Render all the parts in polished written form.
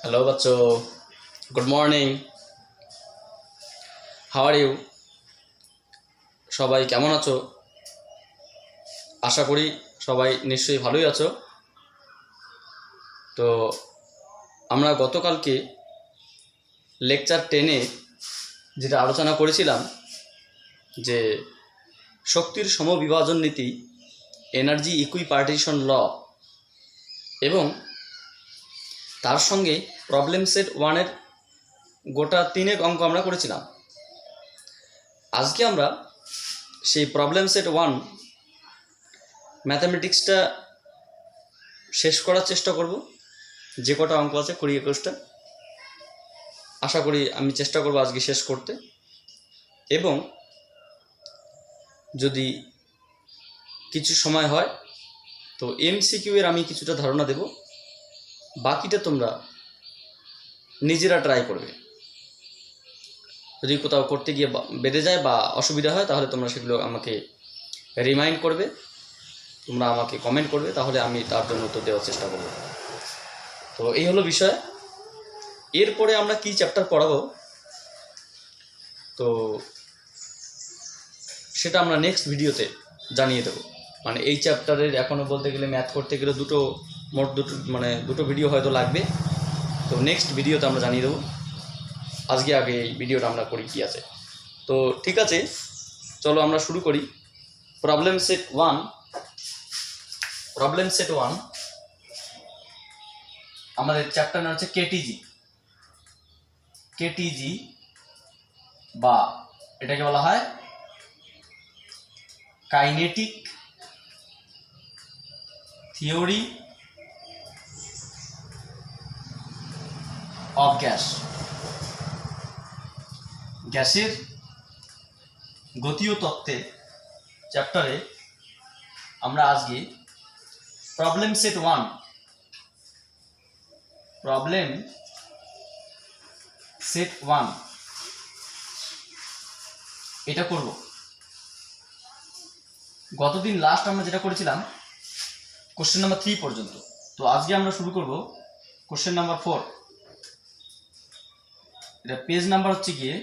Hello बच्चों, good morning. How are you? সবাই কেমন আছো? আশা করি সবাই নিশ্চয়ই ভালোই আছো। তো আমরা গতকালকে লেকচার 10-এ যেটা আলোচনা করেছিলাম যে শক্তির সমবিভাজন নীতি, এনার্জি ইকুইপার্টিশন ল এবং তার সঙ্গে প্রবলেম সেট 1-এর গোটা 3 অঙ্ক আমরা করেছিলাম। আজকে আমরা সেই প্রবলেম সেট 1 ম্যাথামেটিক্সটা শেষ করার চেষ্টা করব। যে কটা অঙ্ক আছে 20-21টা, আশা করি আমি চেষ্টা করব আজকে শেষ করতে, এবং যদি কিছু সময় হয় তো এমসিকিউ এর আমি কিছুটা ধারণা দেব, বাকিটা তোমরা নিজেরা ট্রাই করবে। যদি কোথাও করতে গিয়ে বেঁধে যায় বা অসুবিধা হয় তাহলে তোমরা সেগুলো আমাকে রিমাইন্ড করবে, তোমরা আমাকে কমেন্ট করবে, তাহলে আমি তার জন্য উত্তর দেওয়ার চেষ্টা করব। তো এই হলো বিষয়। এরপরে আমরা কি চ্যাপ্টার পড়াবো তো সেটা আমরা নেক্সট ভিডিওতে জানিয়ে দেবো। মানে এই চ্যাপ্টারের এখনও বলতে গেলে ম্যাথ করতে গেলে দুটো ভিডিও হয়তো লাগবে। তো নেক্সট ভিডিওতে আমরা জানিয়ে দেবো। আজকে আগে এই ভিডিওটা আমরা করি কি আছে। তো ঠিক আছে, চলো আমরা শুরু করি। প্রবলেম সেট 1 আমাদের চ্যাপ্টার নাম হচ্ছে কেটিজি বা এটাকে বলা হয় কাইনেটিক থিওরি অফ গ্যাসের গতীয় তত্ত্বের চ্যাপ্টারে আমরা আজকে প্রবলেম সেট 1 এটা করব। গতদিন লাস্ট আমরা যেটা করেছিলাম কোশ্চেন নাম্বার 3 পর্যন্ত। তো আজকে আমরা শুরু করব কোশ্চেন নাম্বার 4। এটা পেজ নাম্বার হচ্ছে গিয়ে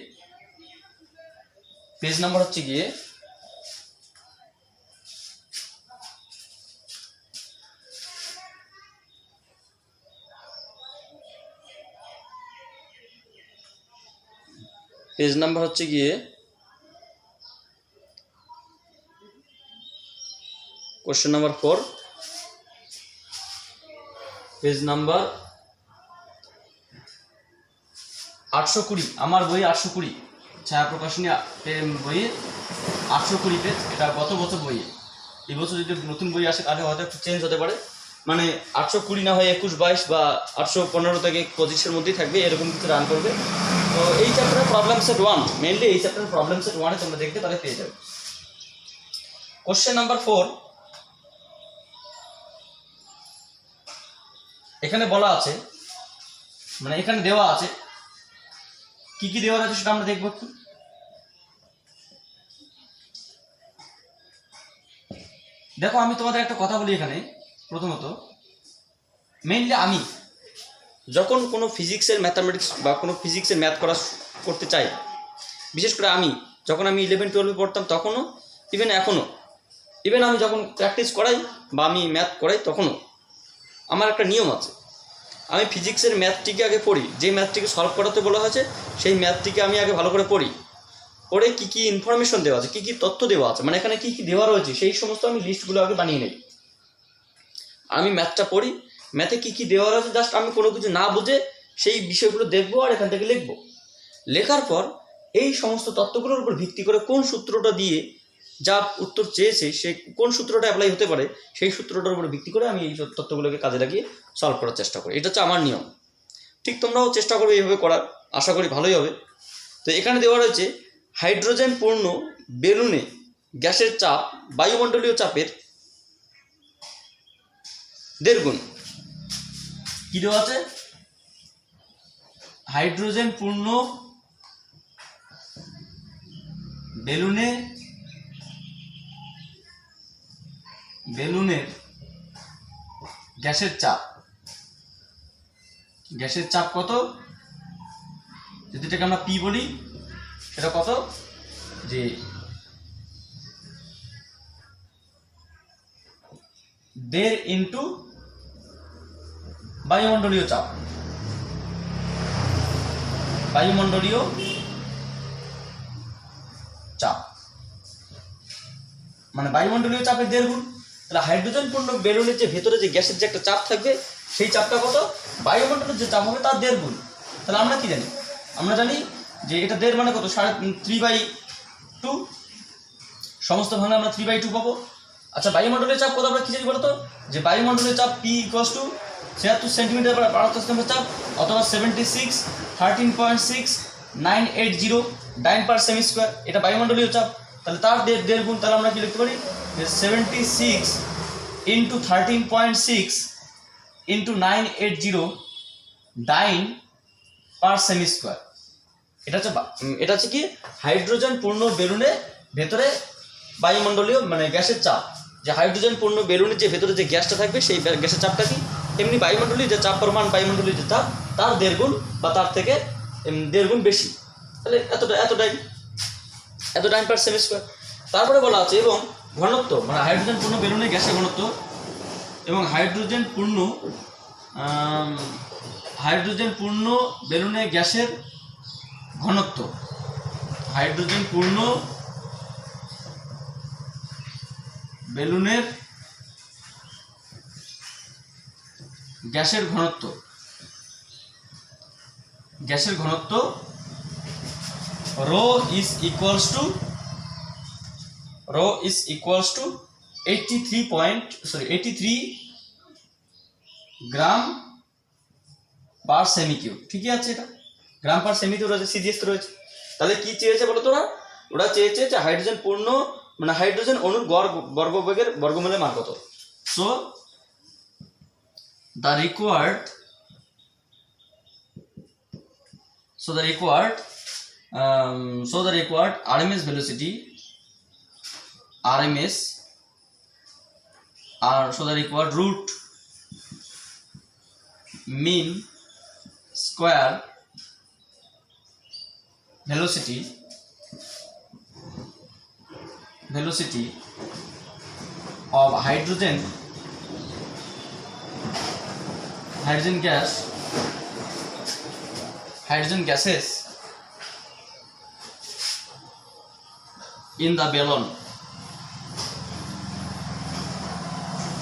পেজ নাম্বার 4, পেজ নাম্বার 820। আমার বই 820, ছায়া প্রকাশনী বইয়ে 820 পেজ। এটা গত বছর বইয়ে। এই বছর যদি নতুন বই আসে তাহলে হয়তো একটু চেঞ্জ হতে পারে, মানে 820 না হয় 21-22 বা 815 থেকে 25-এর মধ্যেই থাকবে, এরকম কিছু রান করবে। তো এই চ্যাপ্টারের প্রবলেম সেট 1 মেইনলি এই চ্যাপ্টারের প্রবলেম সেট 1-এ তোমরা দেখতে তাহলে পেয়ে যাবে। কোশ্চেন নাম্বার 4 এখানে বলা আছে, মানে এখানে দেওয়া আছে, কি কি দেওয়া আছে সেটা আমরা দেখব একটু। দেখো, আমি তোমাদের একটা কথা বলি এখানে। প্রথমত মেইনলি আমি যখন কোনো ফিজিক্সের ম্যাথামেটিক্স বা কোনো ফিজিক্সের ম্যাথ করতে চাই, বিশেষ করে যখন আমি 11-12 পড়তাম তখনও, ইভেন আমি যখন প্র্যাকটিস করাই বা আমি ম্যাথ করাই তখনও আমার একটা নিয়ম আছে। আমি ফিজিক্সের ম্যাথটিকে আগে পড়ি, যে ম্যাথটিকে সলভ করাতে বলা হয়েছে সেই ম্যাথটিকে আমি আগে ভালো করে পড়ি। পড়ে কী কী ইনফরমেশন দেওয়া আছে, কী কী তথ্য দেওয়া আছে, মানে এখানে কী কী দেওয়া রয়েছে সেই সমস্ত আমি লিস্টগুলো আগে বানিয়ে নিই। আমি ম্যাথটা পড়ি, ম্যাথে কী কী দেওয়া রয়েছে জাস্ট আমি কোনো কিছু না বুঝে সেই বিষয়গুলো দেখবো আর এখান থেকে লিখবো। লেখার পর এই সমস্ত তথ্যগুলোর উপর ভিত্তি করে কোন সূত্রটা দিয়ে যা উত্তর চেয়েছে সে কোন সূত্রটা অ্যাপ্লাই হতে পারে সেই সূত্রটার উপর ভিত্তি করে আমি এই তথ্যগুলোকে কাজে লাগিয়ে সলভ করার চেষ্টা করি। এটা হচ্ছে আমার নিয়ম। ঠিক তোমরাও চেষ্টা করবে এইভাবে করার, আশা করি ভালোই হবে। তো এখানে দেওয়া রয়েছে হাইড্রোজেন পূর্ণ বেলুনে গ্যাসের চাপ বায়ুমণ্ডলীয় চাপের 1.5 গুণ। কি দেওয়া আছে? হাইড্রোজেন পূর্ণ বেলুনের গ্যাসের চাপ কি গ্যাসের চাপ কত, যদি এটাকে আমরা পি বলি, সেটা কত, যে 1.5 ইন্টু বায়ুমণ্ডলীয় চাপ, বায়ুমণ্ডলীয় চাপ মানে বায়ুমণ্ডলীয় চাপের 1.5 গুণ। তাহলে হাইড্রোজেন পূর্ণ বেলুনের যে ভেতরে যে গ্যাসের যে একটা চাপ থাকবে, সেই চাপটা কত, বায়ুমণ্ডলের যে চাপ হবে তার 1.5 গুণ। তাহলে আমরা কি জানি, আমরা জানি যে এটা 1.5 মানে কত, 3/2, সমস্ত ভাঙলে আমরা 3/2 পাবো। আচ্ছা বায়ুমণ্ডলের চাপ কত আমরা কি জানি বলতো, যে বায়ুমণ্ডলের চাপ P = 76 সেন্টিমিটার পার স্তম্ভের চাপ, অথবা 76 ডাইন পার সেমি স্কোয়ার, এটা বায়ুমণ্ডলীয় চাপ। তাহলে তার 1.5 গুণ। তাহলে আমরা কি লিখতে পারি, যে 76 × 13.6 × 980 ডাইন পার সেমি স্কোয়ার। এটা হচ্ছে কি হাইড্রোজেন পূর্ণ বেলুনে ভেতরে বায়ুমণ্ডলীয় মানে গ্যাসের চাপ। যে হাইড্রোজেন পূর্ণ বেলুনের যে ভেতরে যে গ্যাসটা থাকবে, সেই গ্যাসের চাপটা কি, এমনি বায়ুমণ্ডলীয় যে চাপ পরিমাণ, বায়ুমণ্ডলীয় যে চাপ তার 1.5 গুণ বা তার থেকে 1.5 গুণ বেশি। তাহলে এত ডাইন পার সেমি স্কোয়ার। তারপরে বলা আছে এবং ঘনত্ব, মানে হাইড্রোজেন পূর্ণ বেলুনের গ্যাসের ঘনত্ব এবং হাইড্রোজেন পূর্ণ বেলুনের গ্যাসের ঘনত্ব, হাইড্রোজেন পূর্ণ বেলুনের গ্যাসের ঘনত্ব, rho is equals to 83 gram per semi cube. ঠিকই আছে, এটা গ্রাম পার সেমি কিউব রয়েছে, সিজিএস রয়েছে। তাহলে কি চেয়েছে বলো তোরা, ওরা চেয়েছে যে হাইড্রোজেন পূর্ণ মানে হাইড্রোজেন অণুর বর্গবেগের বর্গমূলের মান কত। So the required RMS velocity, the required root mean square velocity of hydrogen gases in the balloon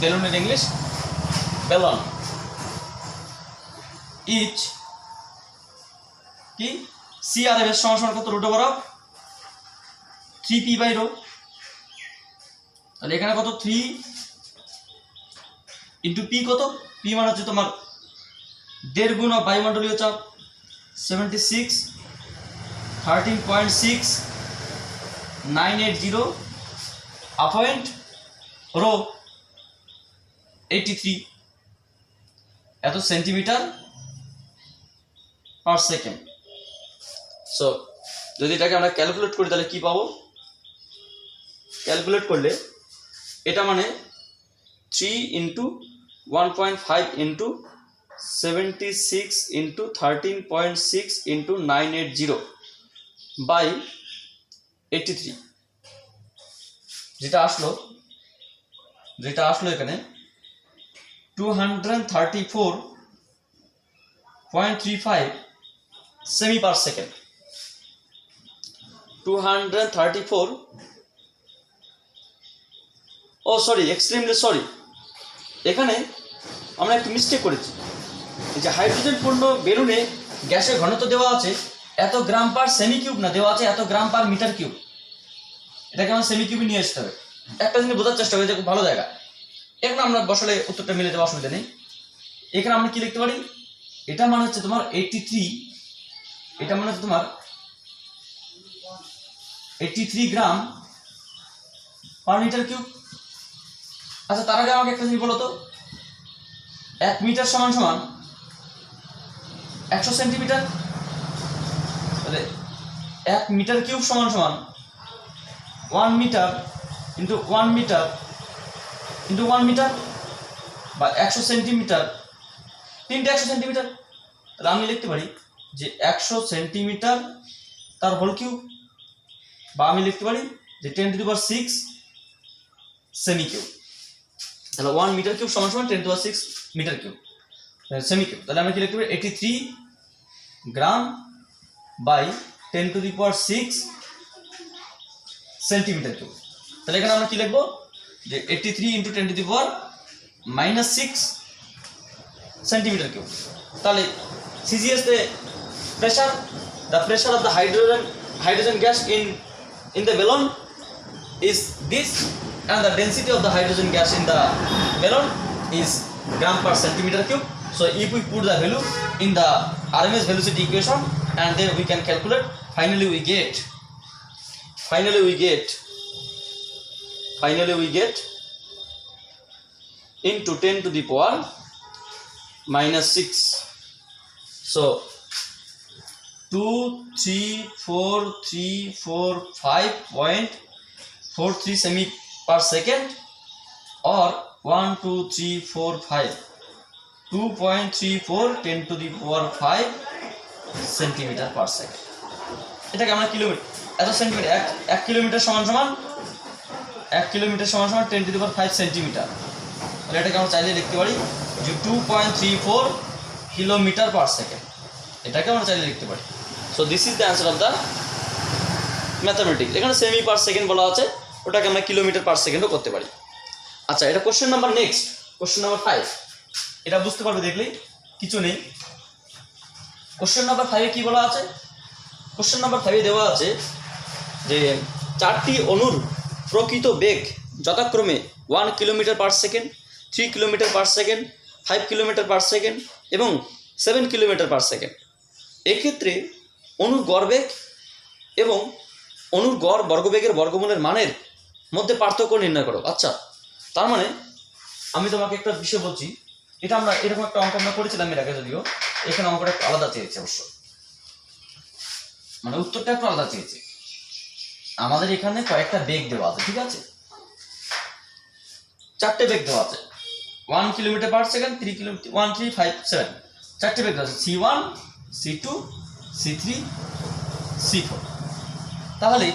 in English balloon each কি CRMS সমান কত, রুট ওভার অফ 3p/ρ। তাহলে এখানে কত, 3 × p, কত p মানে হচ্ছে তোমার 1.5 গুণ অফ বায়ুমণ্ডলীয় চাপ, 76 13.6 980 अपॉइंट ρ 83 এত সেন্টিমিটার পার সেকেন্ড। সো যদি এটাকে আমরা ক্যালকুলেট করি তাহলে কি পাবো, ক্যালকুলেট করলে এটা মানে 3 × 1.5 × 76 × 13.6 × 980 বাই 83, যেটা আসলো এখানে 234.35 semi per second. 234 extremely sorry, এখানে আমরা একটু মিস্টেক করেছি। এই যে হাইড্রোজেন পূর্ণ বেলুনে গ্যাসের ঘনত্ব দেওয়া আছে এত গ্রাম পার সেমি কিউব না, দেওয়া আছে এত গ্রাম পার মিটার কিউব। এটাকে আমরা সেমি কিউবে নিয়ে আসতে হবে। একটা জিনিস বোঝার চেষ্টা করি, যে খুব ভালো জায়গা। এখানে আমরা বসালে উত্তরটা মিলে যাওয়ার অসুবিধা নেই। এখানে আমরা কি লিখতে পারি, এটা মানে হচ্ছে তোমার 83, এটা মানে হচ্ছে তোমার 83 গ্রাম পার মিটার কিউব। আচ্ছা তার আগে আমাকে একটা জিনিস বলো তো, 1 মিটার সমান 100 সেন্টিমিটার। তাহলে 1 মিটার কিউব সমান 1 metre into 1 metre into 1 metre বা 100 সেন্টিমিটার, 3টে 100 সেন্টিমিটার। তাহলে আমি লিখতে পারি যে 100 সেন্টিমিটার তার হোল কিউব, বা আমি লিখতে পারি যে 10⁶ সেমি কিউব। তাহলে 1 মিটার কিউব সমান সমান 10⁶ মিটার কিউব সেমি কিউব। তাহলে আমরা কি লিখতে পারি 83 গ্রাম বাই 10⁶ সেন্টিমিটার কিউব। তাহলে এখানে আমরা কি লিখবো যে 83 × 10⁻6 সেন্টিমিটার কিউব। তাহলে CGS the pressure of the hydrogen gas in the balloon is this, and the density of the hydrogen gas in the balloon is gram per centimeter cube. So if we put the value in the RMS velocity equation, and then we can calculate, finally we get into 10⁻6. So 23435.43 semi per second, or 1 2 3 4 5 2.34 10⁵ centimetre per second. এটাকে আমরা kilometre, এত centimetre, 1 kilometre সমান সমান 10⁵ centimetre. তাহলে এটাকে আমরা চাইলে লিখতে পারি যে 2.34 কিলোমিটার পার সেকেন্ড, এটাকে আমরা চাইলে লিখতে পারি। So this is the answer of the mathematics. এখানে সেমি পার সেকেন্ড বলা আছে, ওটাকে আমরা কিলোমিটার পার সেকেন্ডও করতে পারি। আচ্ছা, এটা কোশ্চেন নাম্বার 5। এটা বুঝতে পারবে দেখলেই, কিছু নেই। কোশ্চেন নাম্বার 5-এ কি বলা আছে? কোশ্চেন নাম্বার 5-এ দেওয়া আছে যে 4টি অণুর প্রকৃত বেগ যথাক্রমে 1 kilometre per second, 3 kilometre per second, 5 kilometre per second এবং 7 কিলোমিটার পার সেকেন্ড। এক্ষেত্রে অণুর গড় বেগ এবং অণুর গড় বর্গবেগের বর্গমূলের মানের মধ্যে পার্থক্য নির্ণয় করো। আচ্ছা, তার মানে আমি তোমাকে একটা বিষয় বলছি, এটা আমরা এরকম একটা অঙ্ক আমরা করেছিলাম এর আগে, যদিও এখানে অঙ্কটা একটু আলাদা চেয়েছে, অবশ্য মানে উত্তরটা একটু আলাদা চেয়েছে। আমাদের এখানে কয়েকটা বেগ দেওয়া আছে, ঠিক আছে, 4টে বেগ দেওয়া আছে, 1 কিলোমিটার পার সেকেন্ড, 3 কিলোমিটার, 1 3 5 7, 4টে বেগ দেওয়া আছে, C1 C2 C3 C4। তাহলে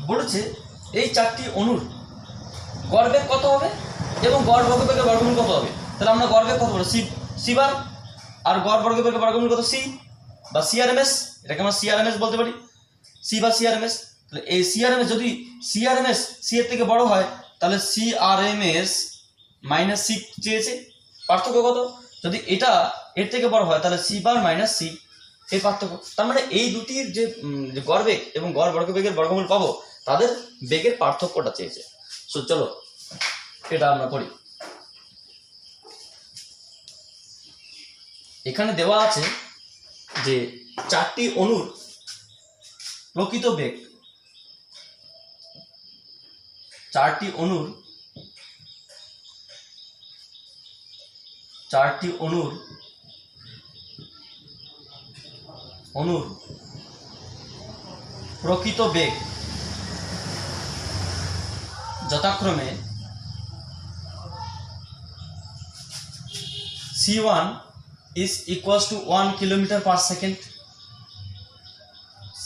বলেছে এই 4টি অণুর গড় বেগ কত হবে এবং গড় বর্গবেগের বর্গমূল কত হবে। তাহলে আমরা গড় বেগ কত বলবো, সি বার, আর গড় বর্গবেগের বর্গমূল কত, সি বা CRMS, এটাকে আমরা CRMS বলতে পারি, সি বা CRMS। তাহলে এই CRMS যদি CRMS সি এর থেকে বড় হয়, তাহলে CRMS মাইনাস সি চেয়েছে, পার্থক্য কত? যদি এটা এর থেকে বড় হয় তাহলে সি বার মাইনাস সি, এই পার্থক্য। তার মানে এই দুটির যে গড় বেগ এবং গড় বর্গবেগের বর্গমূল পাবো, তাদের বেগের পার্থক্যটা চেয়েছে। সো চলো এটা আমরা করি। এখানে দেওয়া আছে যে 4টি অণুর প্রকৃত বেগ, 4টি অণুর প্রকৃত বেগ যথাক্রমে C1 is equals to 1 kilometer per second,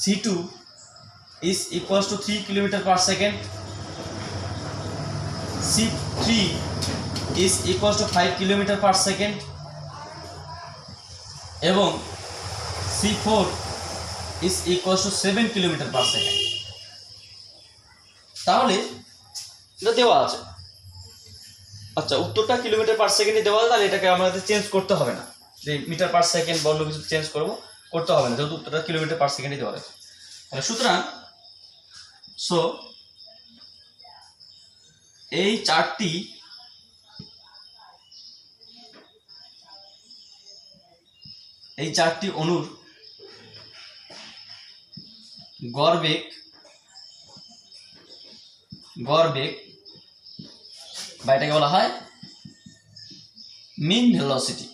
C2 is equals to 3 kilometer per second, C3 is equals to 5 kilometer per second এবং C4 is equals to 7 kilometer per second। তাহলে এটা দেওয়া আছে। আচ্ছা, উত্তরটা কিলোমিটার পার সেকেন্ডে দেওয়া আছে, তাহলে এটাকে আমাদের চেঞ্জ করতে হবে না, যে মিটার পার সেকেন্ড বা অন্য কিছু চেঞ্জ করতে হবে না, যেহেতু উত্তরটা কিলোমিটার পার সেকেন্ডে দেওয়া আছে। তাহলে সুতরাং এই 4টি অণুর গড় বেগ বা এটাকে বলা হয় মিন ভেলোসিটি।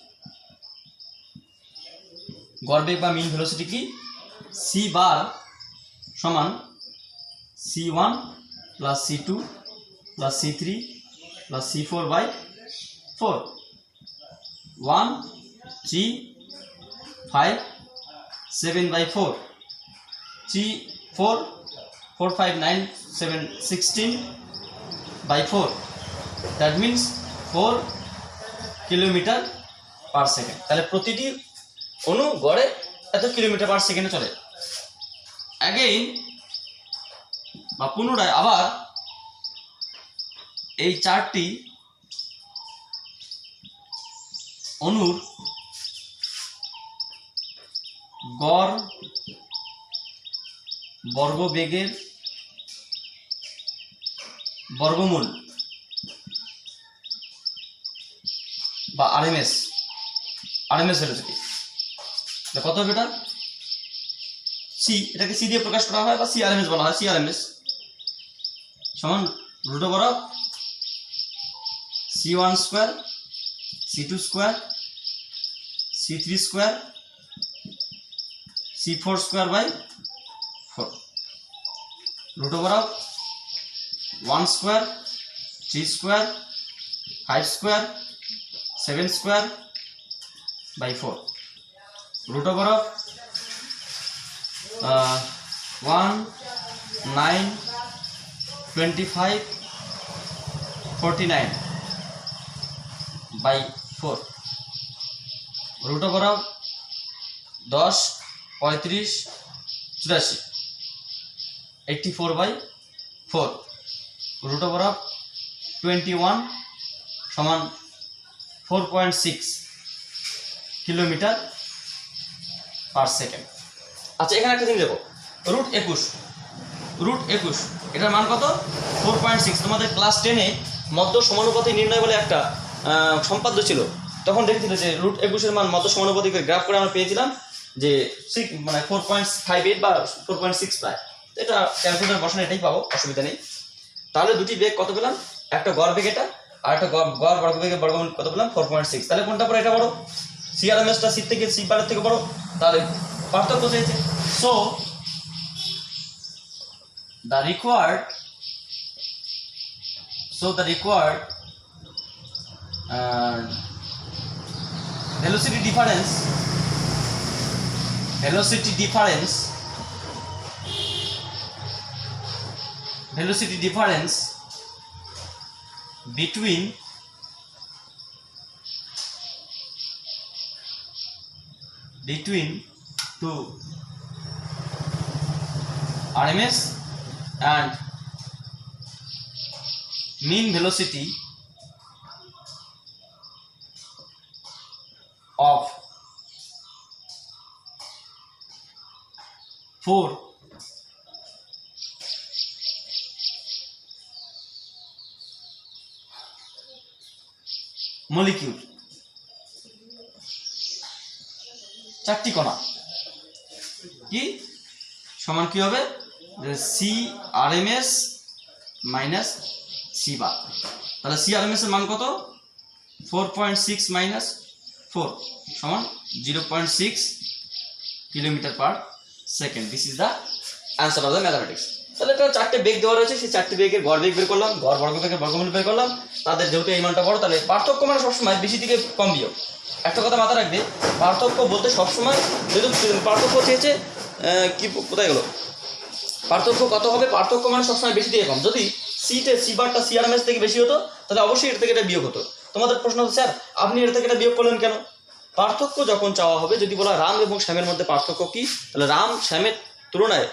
গড় বেগ বা মিন ভেলোসিটি কি? সি বার সমান C1 plus C2 plus C3 plus C4 by 4, 1 3 5 7 by 4 3 4 4 5 9 7 16 by 4 that means 4 kilometre per second. তাহলে প্রতিটি অণু গড়ে এত কিলোমিটার পার সেকেন্ডে চলে। অ্যাগেইন বা পুনরায় আবার এই চারটি অণুর গড় বর্গবেগের বর্গমূল বা আরএমএস ভেলোসিটি কত হবে এটা? সি, এটাকে সি দিয়ে প্রকাশ করা হয় বা সিআরএমএস বলা হয়। সিআরএমএস সমান root over of c1 square c2 square c3 square c4 square by 4 root over of 1 square 3 square 5 square 7 square by 4 root over of 1 9 25 49 by 4 root over of 10 35 84 84 by 4 root over of 21 সমান 4.6 kilometre per second. আচ্ছা, এখানে একটা জিনিস দেখো, root 21 এটার মান কত? 4.6। তোমাদের ক্লাস 10-এ মধ্য সমানুপাতি নির্ণয় বলে একটা সম্পাদ্য ছিল, তখন দেখেছিল যে রুট 21-এর মান মধ্য সমানুপাতি করে গ্রাফ করে আমরা পেয়েছিলাম যে 4.58 বা 4.6 প্রায়। এটা ক্যালকুলেটর বসানো এটাই পাবো, অসুবিধা নেই। তাহলে দুটি বেগ কত পেলাম? একটা গড় বেগ এটা, আর একটা গড় বর্গবেগের বর্গমূল কত পেলাম? 4.6। তাহলে কোনটা পরে এটা বড়? সিআরএমএসটা সি থেকে সি বারের থেকে বড়, তাহলে পার্থক্য চেয়েছে। So the required velocity difference between two RMS and mean velocity of 4 molecule, চারটি কণা কি সমান কি হবে? C RMS minus C bar. তাহলে সি আরএমএস এর মান কত? 4.6 মাইনাস 4 সমান 0.6 kilometre per second. This is the answer of the mathematics. তাহলে এটা চারটে বেগ দেওয়া রয়েছে, সেই চারটি বেগের গড় বেগ বের করলাম, গড় বর্গবেগের বর্গমূল বের করলাম। তাদের যেহেতু এই মানটা বড়, তাহলে পার্থক্য মানে সবসময় বেশি থেকে কম বিয়োগ। একটা কথা মাথা রাখবে, পার্থক্য বলতে সবসময় যেহেতু পার্থক্য চেয়েছে কি কোথায় গেল? পার্থক্য কত হবে? পার্থক্য মানে সবসময় বেশি থেকে কম। যদি সি বারটা সিআরএমএস থেকে বেশি হতো তাহলে অবশ্যই এটা থেকে এটা বিয়োগ হতো। তোমাদের প্রশ্ন হচ্ছে, স্যার আপনি এটা থেকে এটা বিয়োগ করলেন কেন? পার্থক্য যখন চাওয়া হবে, যদি বলা রাম এবং শ্যামের মধ্যে পার্থক্য কি, তাহলে রাম শ্যামের তুলনায়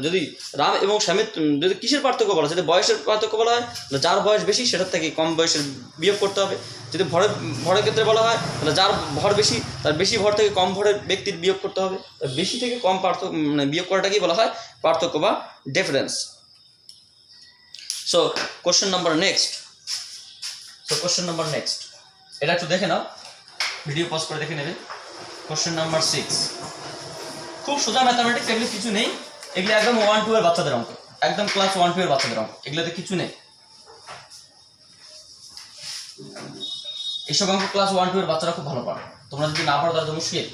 যদি রাম এবং শ্যামের যদি কিসের পার্থক্য বলা হয়, যদি বয়সের পার্থক্য বলা হয় তাহলে যার বয়স বেশি সেটার থেকে কম বয়সের বিয়োগ করতে হবে। যদি ভরের ক্ষেত্রে বলা হয় তাহলে যার ভর বেশি তার বেশি ভর থেকে কম ভরের ব্যক্তির বিয়োগ করতে হবে। বেশি থেকে কম পার্থক্য মানে বিয়োগ করাটাকেই বলা হয় পার্থক্য বা difference. So question number next, এটা একটু দেখে নাও, ভিডিও পজ করে দেখে নেবে। কোশ্চেন নাম্বার 6 খুব সোজা ম্যাথামেটিক্স, এগুলো কিছু নেই, এগুলো একদম 1-2 এর বাচ্চাদের অঙ্ক, একদম ক্লাস 1-2 এর বাচ্চাদের অঙ্ক, এগুলোতে কিছু নেই। এইসব অঙ্ক ক্লাস 1-2 এর বাচ্চারা খুব ভালো পারে, তোমরা যদি না পারো তাহলে তো মুশকিল।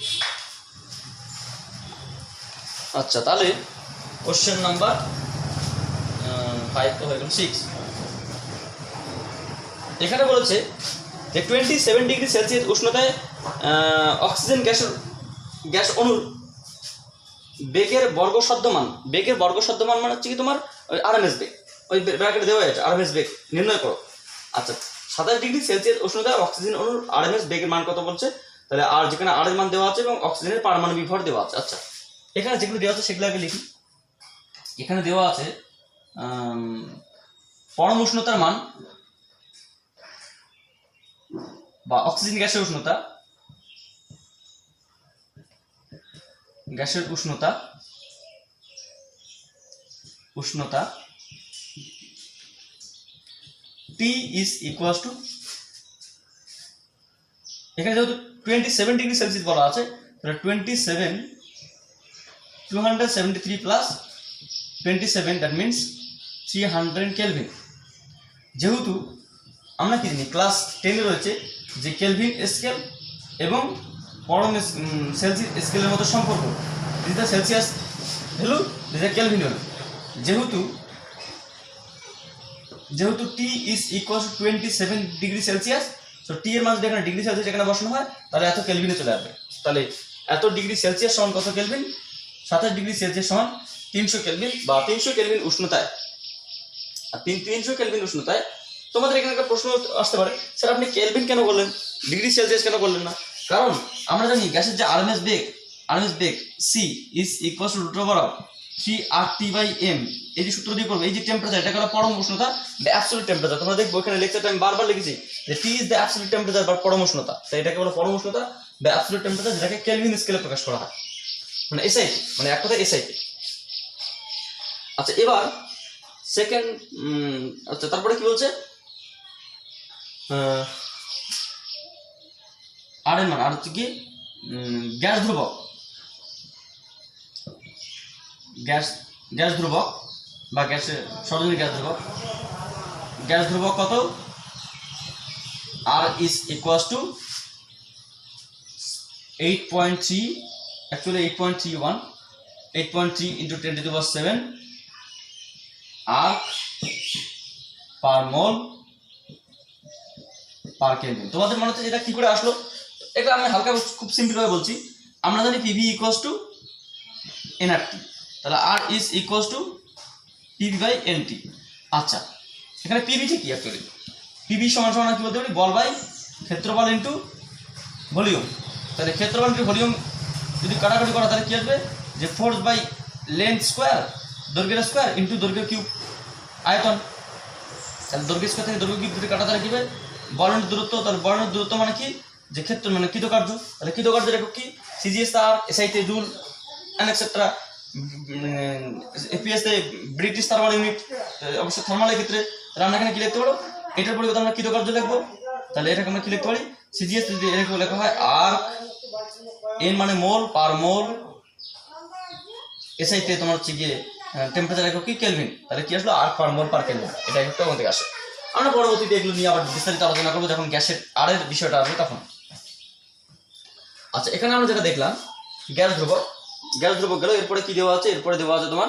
আচ্ছা, তাহলে কোশ্চেন নাম্বার 5 তো হয়ে গেল, 6 এখানে বলেছে যে 27 ডিগ্রি সেলসিয়াস উষ্ণতায় অক্সিজেন গ্যাসের গ্যাস অণুর বেগের বর্গসদ্য মান মানে হচ্ছে কি তোমার ওই আরএমএস বেগ, ওই ব্র্যাকেটে দেওয়া আছে আরএমএস বেগ নির্ণয় করো। আচ্ছা 27°C উষ্ণতায় অক্সিজেন অণুর আরএমএস বেগের মান কত বলছে, তাহলে আর যেখানে আর এর মান দেওয়া আছে এবং অক্সিজেনের পারমাণবিক ভর দেওয়া আছে। আচ্ছা এখানে যেগুলো দেওয়া আছে সেগুলো আগে লিখি। এখানে দেওয়া আছে পরম উষ্ণতার মান বা অক্সিজেন গ্যাসের উষ্ণতা, T is equals to, এখানে যেহেতু 27°C বলা আছে তাহলে 273 প্লাস 27 দ্যাট মিনস 300 কেলভিন। যেহেতু আমরা কি জানি ক্লাস 10-এ রয়েছে যে কেলভিন স্কেল এবং পরম সেলসিয়াস স্কেলের মতো সম্পর্ক, this the Celsius value, this the Kelvin value. যেহেতু T is equals to 27°C, so T এর মান যদি এখানে ডিগ্রি সেলসিয়াস এখানে বসানো হয় তাহলে এত কেলভিনে চলে আসবে। তাহলে এত ডিগ্রি সেলসিয়াস সমান কত কেলভিন, 27°C সমান 300 কেলভিন বা 300 কেলভিন উষ্ণতায়। আর 300 কেলভিন উষ্ণতায় তোমাদের এখানে একটা প্রশ্ন আসতে পারে, স্যার আপনি কেলভিন কেন বললেন, ডিগ্রি সেলসিয়াস কেন বললেন না? কারণ আমরা জানি গ্যাসের যে RMS beg C is equals to √3RT/m, এই যে সূত্র দিয়ে করবো, এই যে টেম্পারেচার এটা হলো পরম উষ্ণতা বা অ্যাবসলিউট টেম্পারেচার। তোমরা দেখবো এখানে লেকচারটা আমি বারবার লিখেছি যে T is the absolute temperature বা পরম উষ্ণতা, তাই এটাকে বলে পরম উষ্ণতা বা অ্যাবসলিউট টেম্পারেচার, যেটাকে কেলভিন স্কেলে প্রকাশ করা হয়, মানে এসআই, মানে এক কথায় এসআই। আচ্ছা এবার সেকেন্ড, আচ্ছা তারপরে কি বলছে, আর এর মান আর হচ্ছে কি গ্যাস ধ্রুবক বা গ্যাসের সর্বজনীন গ্যাস ধ্রুবক কত, R is equals to 8.3, actually 8.3 into 10⁻⁷ arc per mole per Kelvin। তোমাদের মনে হচ্ছে এটা কি করে আসলো, এটা আমি হালকা খুব সিম্পল ভাবে বলছি। আমরা জানি PV equals to nRT, তাহলে R is equals to PV/NT। আচ্ছা এখানে PV কি অ্যাকচুয়ালি, PV সমান সমান কি বলতে পারি, বল বাই ক্ষেত্রফল ইনটু ভলিউম। তাহলে ক্ষেত্রফল ইনটু ভলিউম যদি কাটাকাটি করা তাহলে কি আসবে যে ফোর্স বাই লেন্থ স্কোয়ার, দৈর্ঘ্যের স্কোয়ার ইনটু দৈর্ঘ্য কিউব আয়তন। তাহলে দৈর্ঘ্য স্কোয়ার থেকে দৈর্ঘ্য কিউব যদি কাটা তাহলে কি হবে বর্ণের দূরত্ব, তাহলে বর্ণের দূরত্ব মানে কি যে ক্ষেত্র মানে কৃতকার্য, তাহলে কৃতকার্যের একক কি সিজিএস তার, এসআইতে জুল এন্ড এটসেট্রা, এপিএস তে ব্রিটিশ থার্মাল ইউনিট, অবশ্যই থার্মালের ক্ষেত্রে। তাহলে আমরা এখানে কি লিখতে পারো, এটার পরিবর্তে আমরা কৃতকার্য লিখবো, তাহলে এটাকে আমরা কি লিখতে পারি সিজিএস যদি এরকম লেখা হয় আর্ক, এন মানে মোল পার মোল, এসআইতে তোমার হচ্ছে গিয়ে টেম্পারেচার একক কি কেলভিন, তাহলে কি আসলো আর্ক পার মোল পার কেলভিন, এটা একটু আমাদের আসে। আমরা পরবর্তীতে এগুলো নিয়ে আবার বিস্তারিত আলোচনা করবো যখন গ্যাসের আরের বিষয়টা আসবে তখন। আচ্ছা এখানে আমরা যেটা দেখলাম গ্যাস ধ্রুবক গেল, এরপরে কি দেওয়া আছে, এরপরে দেওয়া আছে তোমার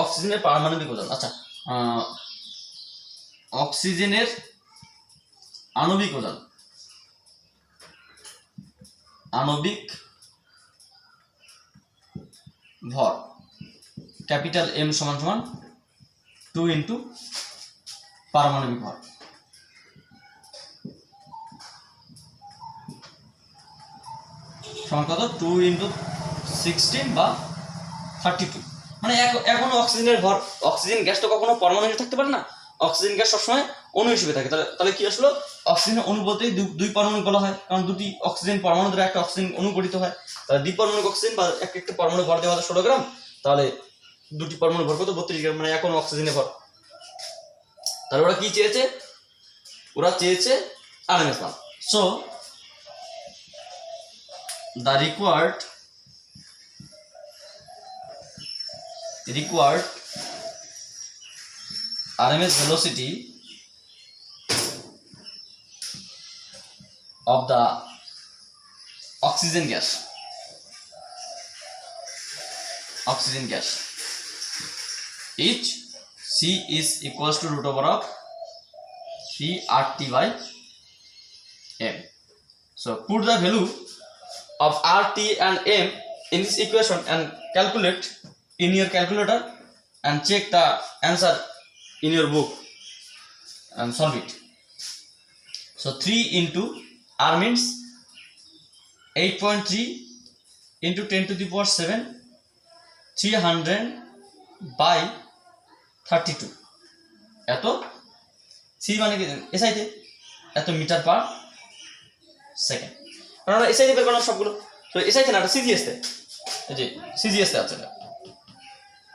অক্সিজেনের পারমাণবিক ওজন। আচ্ছা অক্সিজেনের আণবিক ওজন, আণবিক ভর ক্যাপিটাল M সমান সমান 2 ইন্টু পারমাণবিক ভর। সমান কত 2 ইন্টু 16 বা 32। মানে এখনো অক্সিজেনের ভর, অক্সিজেন গ্যাস তো কখনো পরমাণু হিসেবে থাকতে পারে না, অক্সিজেন গ্যাস সবসময় অণু হিসেবে থাকে। তাহলে কি আসলো অক্সিজেনের অণু বলতে দুই পরমাণু বলা হয়, কারণ দুটি অক্সিজেন পরমাণু দ্বারা একটা অক্সিজেন অণু গঠিত হয়। তাহলে দ্বিপরমাণুক অক্সিজেন বা একটা পরমাণু ভর দেওয়া হয় 16 গ্রাম, তাহলে দুটি পরমাণু ভর কত 32 গ্রাম, মানে এখন অক্সিজেনের ভর। তাহলে ওরা কি চেয়েছে, ওরা চেয়েছে আরএমএস মান। So the required RMS velocity of the oxygen gas each C is equals to √3RT/m. So put the value of RT and M in this equation and calculate in your calculator and check the answer in your book and solve it. So 3 into R means 8.3 into 10 to the power 7, 300 by 32 এত C মানে কি এসআইতে এত metre per second. কারণ আমরা এসআইতে বের করলাম সবগুলো, তো এসআইতে না সিজিএসতে, এই যে সিজিএসতে আছে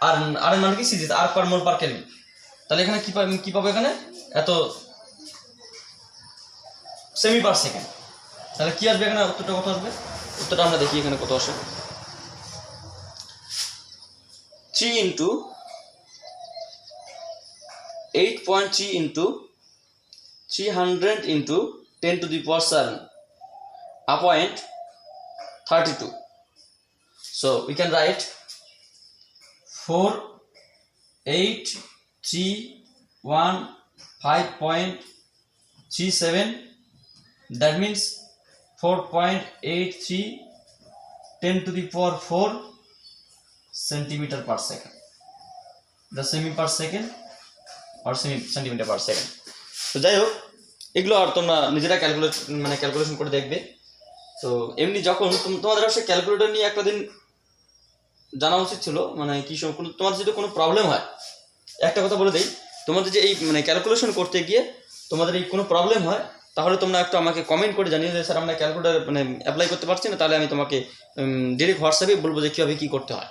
আর আর মানে কি সিজিএস আর পার মোল পার কেলভিন। তাহলে এখানে কি পাবো এখানে এত সেমি পার সেকেন্ড। তাহলে কি আসবে এখানে উত্তরটা কত আসবে? উত্তরটা আমরা দেখি এখানে কত আসে। 3 into 8.3 into 300 into 10 to the power 7 upon 32. So we can write 4, 8, 3, 1, 5.37. That means 4.83 10 to the power 4 centimeter per second. The semi per second or centimeter per second. তো যাই হোক এগুলো আর তোমরা নিজেরা ক্যালকুলেশন করে দেখবে। তো এমনি যখন তোমাদের অবশ্যই ক্যালকুলেটর নিয়ে একটা দিন জানা উচিত ছিল, মানে কি তোমাদের যদি কোনো প্রবলেম হয়, একটা কথা বলে দিই, তোমাদের যে এই ক্যালকুলেশন করতে গিয়ে তোমাদের এই কোনো প্রবলেম হয় তাহলে তোমরা একটু আমাকে কমেন্ট করে জানিয়ে যে স্যার আমরা ক্যালকুলেটর অ্যাপ্লাই করতে পারছি না, তাহলে আমি তোমাকে ডিরেক্ট হোয়াটসঅ্যাপে বলবো যে কীভাবে কী করতে হয়।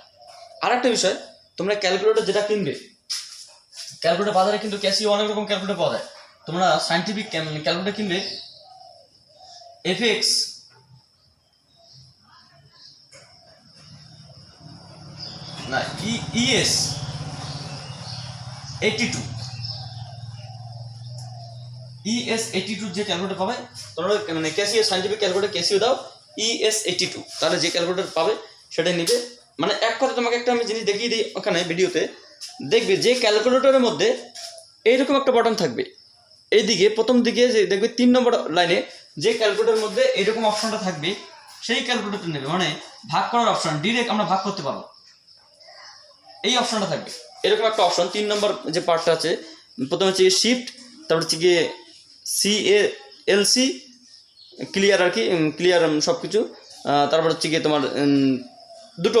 আর একটা বিষয়, তোমরা ক্যালকুলেটর যেটা কিনবে, ক্যালকুলেটর বাজারে কিন্তু ক্যাসিও অনেক রকম ক্যালকুলেটর পাওয়া যায়। তোমরা সায়েন্টিফিক ক্যালকুলেটর কিনলে এফএক্স না ইএস 82 ES 82 যে ক্যালকুলেটর পাবে, তোমরা ক্যাসিও সায়েন্টিফিক ক্যালকুলেটর ক্যাসিও দাও ES 82, তাহলে যে ক্যালকুলেটর পাবে সেটাই নিবে। মানে এক কথা তোমাকে একটা আমি জিনিস দেখিয়ে দিই, ওখানে ভিডিওতে দেখবে যে ক্যালকুলেটরের মধ্যে এইরকম একটা বাটন থাকবে, এইদিকে প্রথম দিকে যে দেখবে 3 নম্বর লাইনে যে ক্যালকুলেটরের মধ্যে এইরকম অপশনটা থাকবে, সেই ক্যালকুলেটর নেবে। মানে ভাগ করার অপশন, ডিরেক্ট আমরা ভাগ করতে পারবো, এই অপশনটা থাকবে। এরকম একটা অপশন 3 নম্বর যে পার্টটা আছে, প্রথমে হচ্ছে শিফট, তারপর হচ্ছে গিয়ে CALC ক্লিয়ার আর কি, ক্লিয়ার সব কিছু, তারপর হচ্ছে গিয়ে তোমার দুটো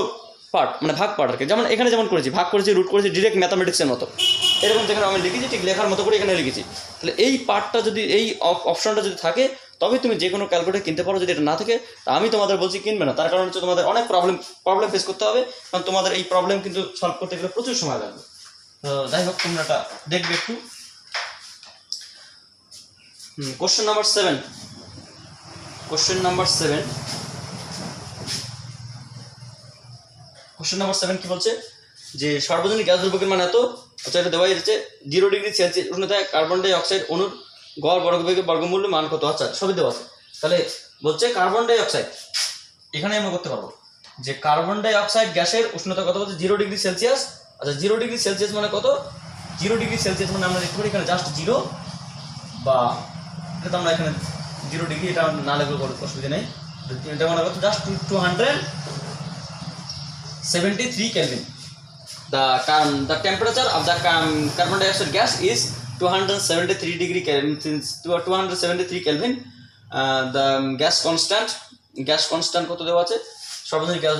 পার্ট মানে ভাগ পার্ট আর কি। যেমন এখানে যেমন করেছি, ভাগ করেছি, রুট করেছি, ডিরেক্ট ম্যাথামেটিক্সের মতো এরকম যেখানে আমি লিখেছি ঠিক লেখার মতো করে এখানে লিখেছি। তাহলে এই পার্টটা যদি, এই অপশনটা যদি থাকে তবে তুমি যে কোনো ক্যালকুলেটর কিনতে পারো। যদি এটা না থাকে আমি তোমাদের বলছি কিনবে না, তার কারণ হচ্ছে তোমাদের অনেক প্রবলেম ফেস করতে হবে, কারণ তোমাদের এই প্রবলেম কিন্তু সলভ করতে গেলে প্রচুর সময় লাগবে। তো যাই হোক তোমরা এটা দেখবে একটু। কোশ্চেন নাম্বার 7 কি বলছে যে সার্বজনীন গ্যাস দ্রব্যের মান এত, আচ্ছা এটা দেওয়াই যাচ্ছে 0 ডিগ্রি সেলসিয়াস উষ্ণতায় কার্বন ডাই অক্সাইড অণুর গড় বর্গবেগের বর্গমূল্য মান কত। আচ্ছা সবই দেওয়া আছে। তাহলে বলছে কার্বন ডাই অক্সাইড, এখানে আমরা করতে পারবো যে কার্বন ডাই অক্সাইড গ্যাসের উষ্ণতা কত বলছে 0 ডিগ্রি সেলসিয়াস। আচ্ছা 0 ডিগ্রি সেলসিয়াস মানে কত? 0 ডিগ্রি সেলসিয়াস মানে আমরা দেখতে পারি এখানে জাস্ট 0 বা এটা তো আমরা এখানে 0 ডিগ্রি, এটা না লাগবে কোনো অসুবিধা নেই। এটা মানে কত? Just 273 Kelvin. The temperature of the carbon dioxide gas is 273 degree Kelvin. 273 Kelvin. The gas constant কত দেওয়া আছে? সর্বজনীন গ্যাস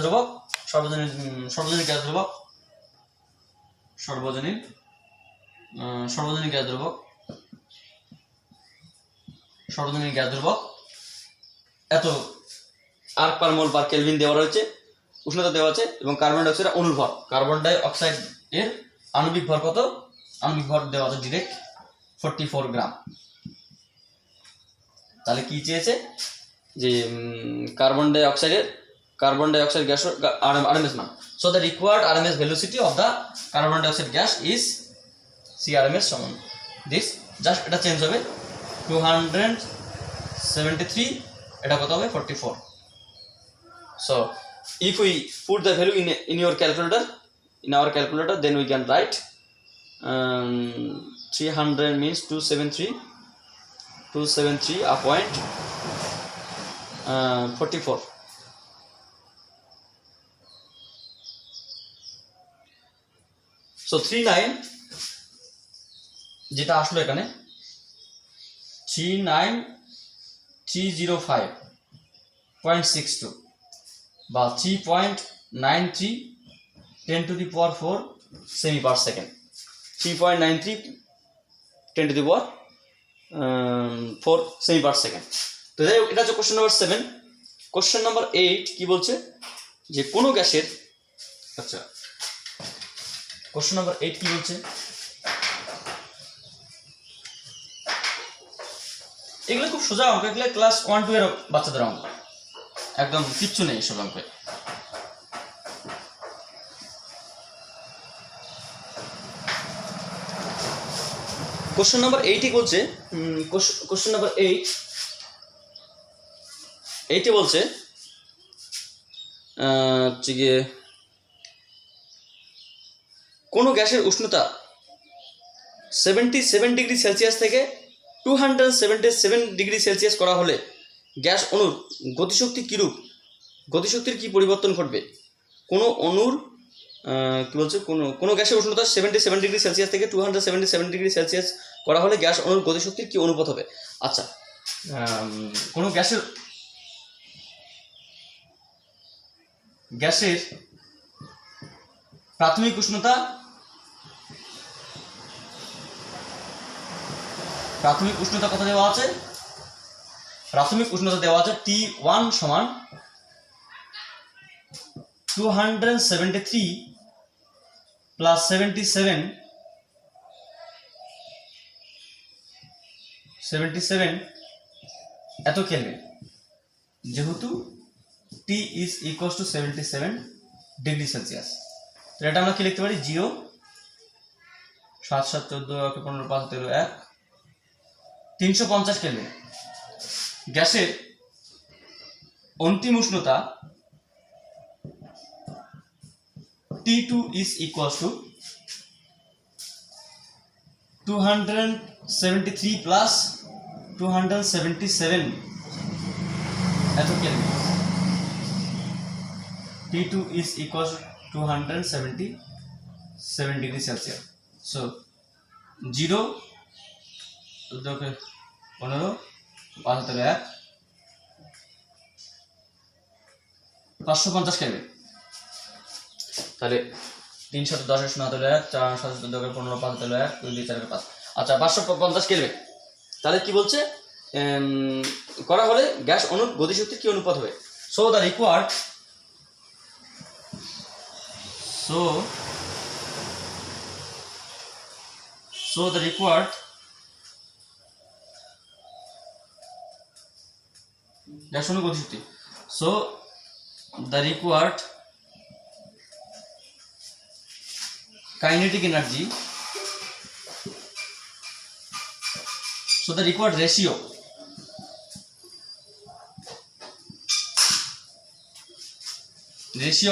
ধ্রুবক এত আর্ক পার মোল পার কেলভিন দেওয়া রয়েছে, উষ্ণতা দেওয়া আছে, এবং কার্বন ডাই অক্সাইড অণুর ভর, কার্বন ডাই অক্সাইড এর আণবিক ভর কত? আণবিক ভর দেওয়া আছে ডিরেক্ট 44 গ্রাম। তাহলে কি চেয়েছে যে carbon dioxide gas RMS মান। So the required RMS velocity of the carbon dioxide gas is CRMS সমান দিস। জাস্ট এটা চেঞ্জ হবে 273, এটা কত হবে 44। So if we put the value in your calculator, in our calculator, then we can write 300 means 273 upon 44. So 39 যেটা আসলো এখানে 39305.62 বা 3.93 10 to the power 4 semi per second, 3.93 10 to the power 4 semi per second. তো যাই হোক, এটা হচ্ছে question number 7। Question number 8 কি বলছে যে কোনো গ্যাসের, আচ্ছা কোশ্চেন নাম্বার 8 কি বলছে, এগুলো খুব সোজা অঙ্ক, এগুলো ক্লাস 1-2 এর বাচ্চাদের অঙ্ক, একদম কিচ্ছু নেই এসব অঙ্কে। কোশ্চেন নাম্বার 8 বলছে, কোশ্চেন নাম্বার 8 বলছে কোনো গ্যাসের উষ্ণতা 77 ডিগ্রি সেলসিয়াস থেকে 277 ডিগ্রি সেলসিয়াস করা হলে গ্যাস অণুর গতিশক্তি কীরূপ, গতিশক্তির কি পরিবর্তন ঘটবে? কোনো অণুর কি বলছে, কোনো গ্যাসের উষ্ণতা 77 ডিগ্রি সেলসিয়াস থেকে 277 ডিগ্রি সেলসিয়াস করা হলে গ্যাস অণুর গতিশক্তির কি অনুপাত হবে? আচ্ছা, কোনো গ্যাসের প্রাথমিক উষ্ণতা কত দেওয়া আছে? প্রাথমিক উষ্ণতা দেওয়া আছে T1 সমান 273 প্লাস 77 এত কেলভিন, যেহেতু T is equals to 77 degree Celsius. তো এটা আমরা কি লিখতে পারি? 0 7 7 14 15 5 13 1 350 কেলভিন। গ্যাসের অন্তিম উষ্ণতা T2 is equals to 273 plus 277 এত kelvin. T2 is equals to 277 degree Celsius. So 0 15 5 1 550 kelvin. তাহলে 310 এর 0 1 4 7 14 15 5 1 2 2 4 5, আচ্ছা 550 কেলভিন। তাহলে কি বলছে, করা হলে গ্যাস অণুর গতিশক্তির কি অনুপাত হবে? সো দ্য রিকোয়ার্ড গ্যাস অণুর গতিশক্তি, so the required kinetic energy, so the required ratio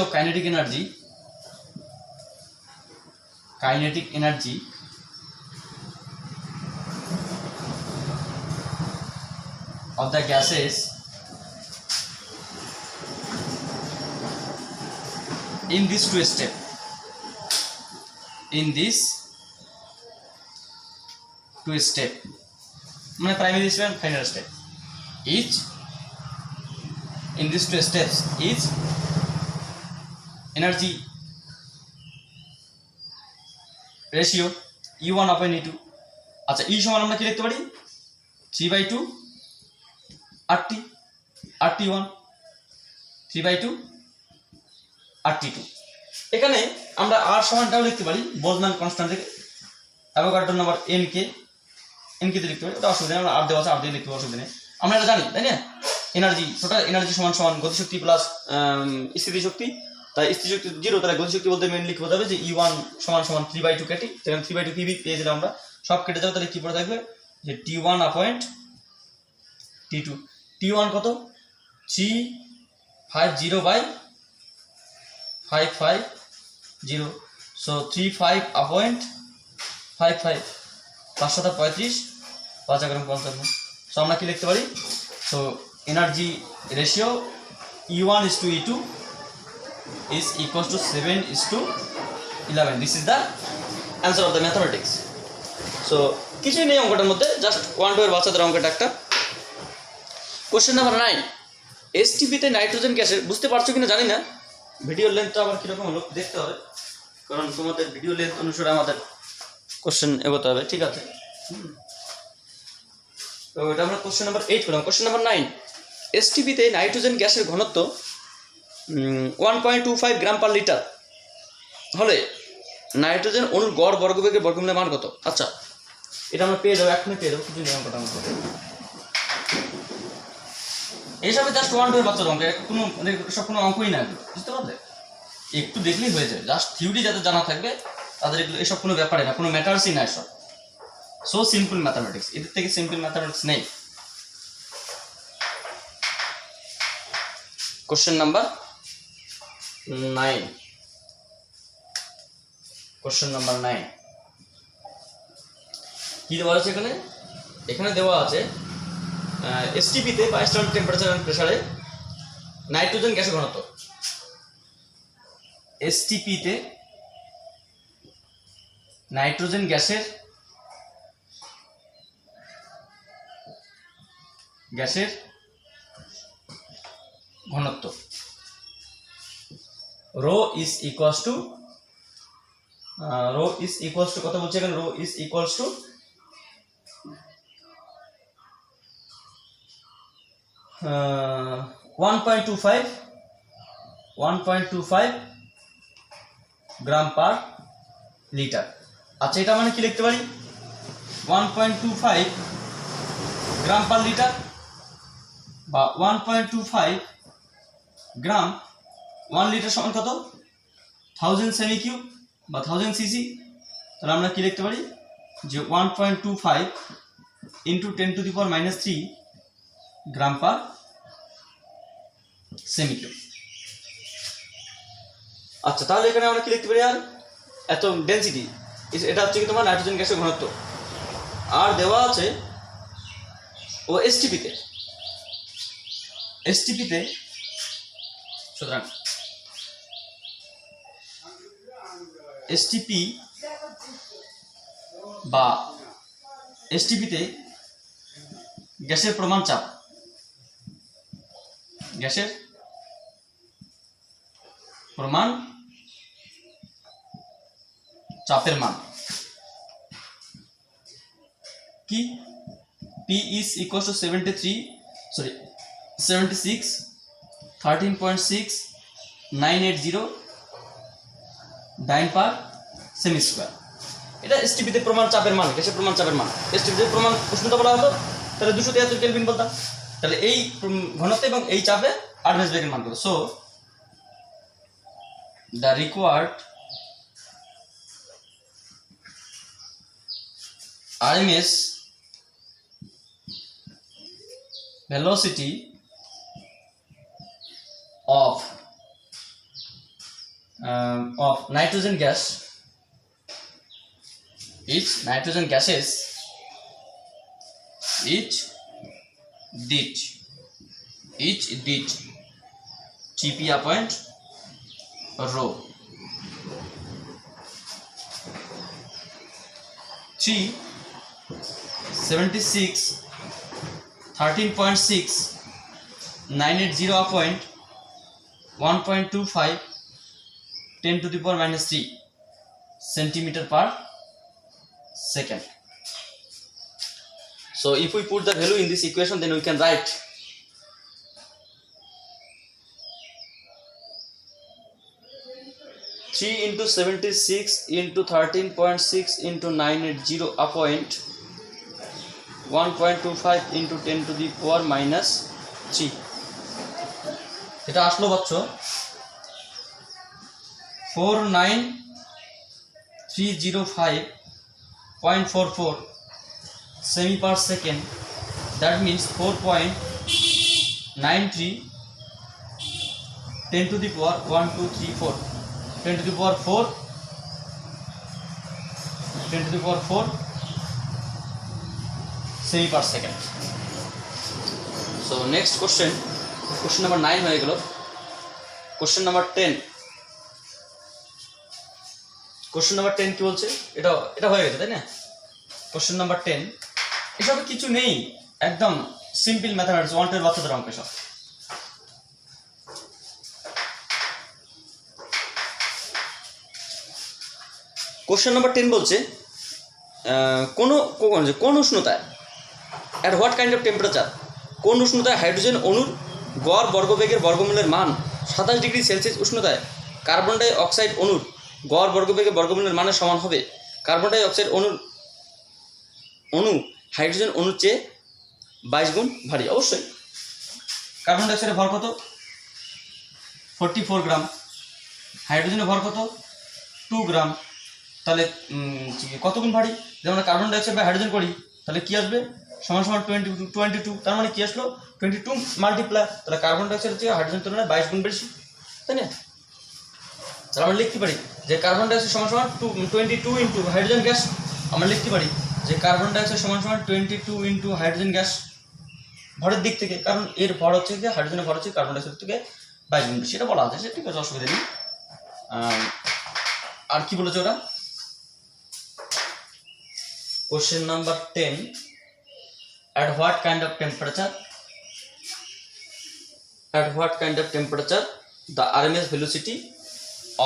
of kinetic energy of the gases in this two step, মানে primary step and final step, each in these two steps each energy ratio E1 upon E2। আচ্ছা, E সমান আমরা কি লিখতে পারি? 3/2 RT1 3/2 RT2। এখানে আমরা R সমানটাও লিখতে পারি বোলজম্যান কনস্ট্যান্ট থেকে, অ্যাভোগাড্রো নাম্বার n কে তে লিখতে পারি, এটা অসুবিধা নেই, আমরা R দেওয়া আছে R দিয়ে লিখতে পারি, অসুবিধা নেই। আমরা এটা জানি, তাই না? এনার্জি, টোটাল এনার্জি সমান গতিশক্তি প্লাস স্থিতিশক্তি, তাই স্থিতিশক্তি 0, তাহলে গতিশক্তি বলতে মেইনলি কি বোঝাবে যে E1 সমান 3/2 কেটে, সেখানে 3/2 কি পেয়ে যেটা আমরা সব কেটে যাবো, তাহলে কি পড়ে থাকবে যে T1 upon T2। T1 কত? 350/550, so 35 upon 55 535 5 এগারো 55। সো আমরা কি লিখতে পারি? So energy ratio E1 is to E2 is equals to 7 is to 11. This is the answer of the mathematics. So কিছুই নেই অঙ্কটার মধ্যে, জাস্ট 1-2 এর বাচ্চাদের অঙ্কটা একটা। কোশ্চেন নাম্বার 9, এসটিপিতে নাইট্রোজেন গ্যাসের, বুঝতে পারছো কিনা জানি না, ভিডিওর লেন্থটা আবার কীরকম হলো দেখতে হবে, কারণ তোমাদের ভিডিও লেন্থ অনুসারে আমাদের কোশ্চেন এগোতে হবে, ঠিক আছে। তো এটা আমরা কোশ্চেন নাম্বার 8 করলাম। কোশ্চেন নাম্বার 9, এসটিপিতে নাইট্রোজেন গ্যাসের ঘনত্ব 1.25 গ্রাম পার লিটার হলে নাইট্রোজেন অণুর গড় বর্গবেগের বর্গমূলের মান কত? আচ্ছা, এটা আমরা পেয়ে যাবো, এখনই পেয়ে যাবো, কিছু নিয়ম কটা আমাদের এইসবে জাস্ট 1-2 এর বাচ্চার অঙ্ক, কোনো সব কোনো অঙ্কই না, বুঝতে পারলে? একটু দেখলেই হয়ে যাবে, জাস্ট থিওরি যাদের জানা থাকবে তাদের এগুলো এসব কোনো ব্যাপারে না, কোনো ম্যাটার্সই না এসব। সো সিম্পল ম্যাথামেটিক্স, এদের থেকে সিম্পল ম্যাথামেটিক্স নেই। কোশ্চেন নাম্বার 9, কোশ্চেন নাম্বার 9 কি দেওয়া আছে এখানে? এখানে দেওয়া আছে এসটিপিতে বা স্ট্যান্ডার্ড টেম্পারেচার এন্ড প্রেসারে নাইট্রোজেন গ্যাসের ঘনত্ব। এসটিপিতে নাইট্রোজেন গ্যাসের ঘনত্ব রো ইজ ইকুয়ালস টু কত বলছে এখানে? Rho is equals to 1.25 gram per litre. আচ্ছা, এটা মানে কি লিখতে পারি? 1.25 গ্রাম পার লিটার বা 1.25 গ্রাম, 1 লিটার সমান কত? 1000 সেমি কিউব বা 1000 সিসি। তাহলে আমরা কি লিখতে পারি যে 1.25 ইন্টু 10⁻³ গ্রাম পার সেমি কিউব। আচ্ছা, তাহলে এখানে আমরা কি লিখতে পারি? আর এত ডেনসিটি, এটা হচ্ছে কি তোমার নাইট্রোজেন গ্যাসের ঘনত্ব, আর দেওয়া আছে ও এসটিপিতে সুতরাং এসটিপিতে গ্যাসের প্রমাণ চাপ, গ্যাসের প্রমাণ চাপের মান কি? P is equal to 76 13.6980 dyne per cm square. এটা এসটিপিতে প্রমাণ চাপের মান, গ্যাসের প্রমাণ চাপের মান। এসটিপিতে প্রমাণ উষ্ণতা বলা হতো, তাহলে 273 কেলভিন বলতাম। তাহলে এই ঘনত্ব এবং এই চাপে আরএমএস বেগের মান কত? So the required RMS velocity of nitrogen gas, each nitrogen gases, each ditch TP upon rho 376 13.6980 upon 1.25 10⁻³ centimeter per second. So if we put the value in this equation, then we can write 3 into 76 into 13.6 into 980 upon 1.25 into 10⁻³ এটা আসলো বাচ্চ 49305.44 semi per second. That means 4.93 10⁻⁴ 10⁻⁴ semi per second. So next question number 9 হয়ে গেল। question number 10 question number 10 কি বলছে? এটা এটা হয়ে গেছে তাই না? কোশ্চেন নাম্বার 10 এসব কিছু নেই, একদম সিম্পল ম্যাথমেটিক্স, 1-2 বাচ্চাদের অঙ্ক সব। কোশ্চেন নাম্বার 10 বলছে কোন উষ্ণতায়, at what kind of temperature, কোন উষ্ণতায় হাইড্রোজেন অণুর গড় বর্গবেগের বর্গমূলের মান 27 ডিগ্রি সেলসিয়াস উষ্ণতায় কার্বন ডাই অক্সাইড অণুর গড় বর্গবেগের বর্গমূলের মানের সমান হবে। কার্বন ডাই অক্সাইড অণু হাইড্রোজেন অণুর চেয়ে 22 গুণ ভারী। অবশ্যই কার্বন ডাই অক্সাইডের ভর কত? 44 গ্রাম। হাইড্রোজেনের ভর কত? 2 গ্রাম। তাহলে কত গুণ ভারী? যেমন কার্বন ডাই অক্সাইড বা হাইড্রোজেন করি, তাহলে কি আসবে? সমান সমান 22। তার মানে কি আসলো? 22 মাল্টিপ্লাই, তাহলে কার্বন ডাই অক্সাইড হচ্ছে হাইড্রোজেন তুলনায় 22 গুণ বেশি, তাই না? তাহলে আমরা লিখতে পারি যে কার্বন ডাই অক্সাইড সমান সমান 22 ইন্টু হাইড্রোজেন গ্যাস। আমরা লিখতে পারি যে কার্বন ডাই অক্সাইড সমান সমান 22 ইন্টু হাইড্রোজেন গ্যাস ভরের দিক থেকে, কারণ এর ভর হচ্ছে যে হাইড্রোজেনের ভর হচ্ছে কার্বন ডাই অক্সাইড থেকে 22 গুণ বেশি, এটা বলা আছে, সেটা ঠিক আছে, অসুবিধা নেই। আর কি বলেছে ওরা? Question number 10, at what kind of temperature the RMS velocity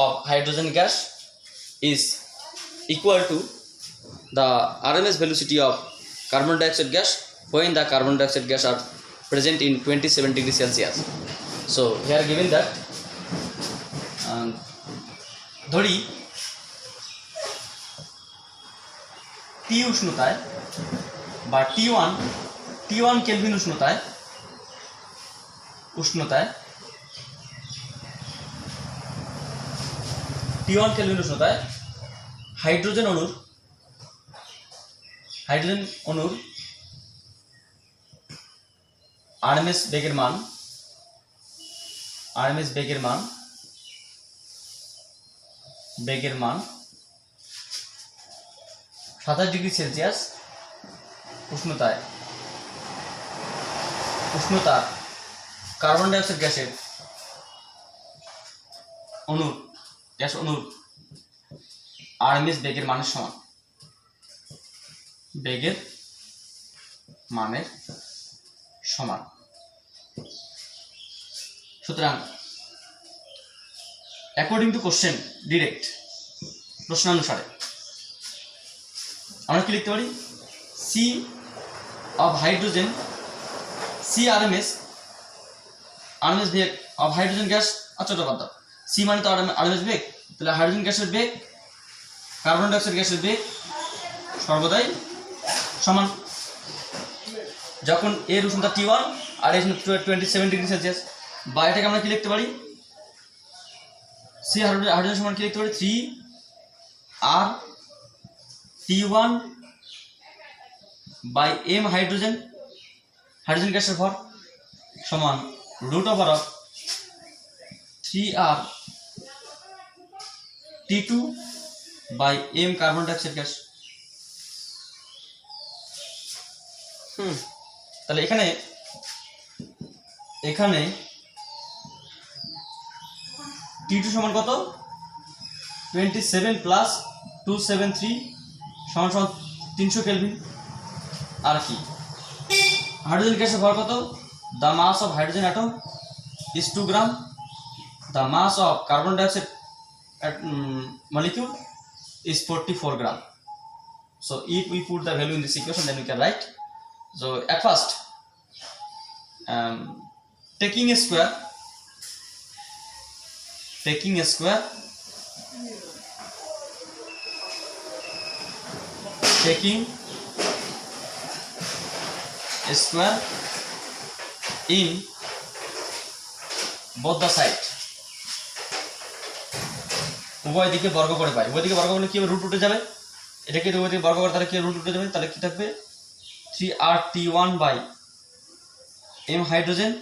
of hydrogen gas is equal to the RMS velocity of carbon dioxide gas when the carbon dioxide gas are present in 27 degrees Celsius. So here given that ধরি T উষ্ণতায় বা টি1 Kelvin উষ্ণতায় hydrogen অণুর RMS বেগের মান 27 degree Celsius উষ্ণতার carbon dioxide গ্যাসের অণুর আরএমএস বেগের মানের সমান। সুতরাং অ্যাকর্ডিং টু কোশ্চেন, ডিরেক্ট প্রশ্নানুসারে আমরা কি লিখতে পারি? C of hydrogen, C RMS বেগ অফ হাইড্রোজেন গ্যাস। আচ্ছা বাদ দাও, সি মানে তো আরএমএস বেগ, তাহলে হাইড্রোজেন গ্যাসের বেগ কার্বন ডাই অক্সাইড গ্যাসের বেগ সর্বদাই সমান। যখন এর উষ্ণতা T1 আর এর 27 ডিগ্রি সেলসিয়াস, বা এটাকে আমরা কি লিখতে পারি? সি হাইড্রোজেন সমান কি লিখতে পারি? 3R T1 by M hydrogen গ্যাসের ভর সমান √3R T2 by M carbon dioxide gas. তাহলে এখানে T2 সমান কত? 27 প্লাস 273 সমান 300 কেলভিন। আর কি হাইড্রোজেন গ্যাসের ভর কত? The mass of hydrogen atom is 2 gram. The mass of carbon dioxide molecule is 44 gram. So if we put the value in this equation, then we can write. So at first, taking a square in both the side, উভয় দিকে বর্গ করে পাই। উভয় দিকে বর্গ করলে কি হবে? রুট উঠে যাবে। এটাকে উভয় দিকে বর্গ করে তাহলে কি রুট উঠে যাবে? তাহলে কি থাকবে? 3RT1 by M hydrogen,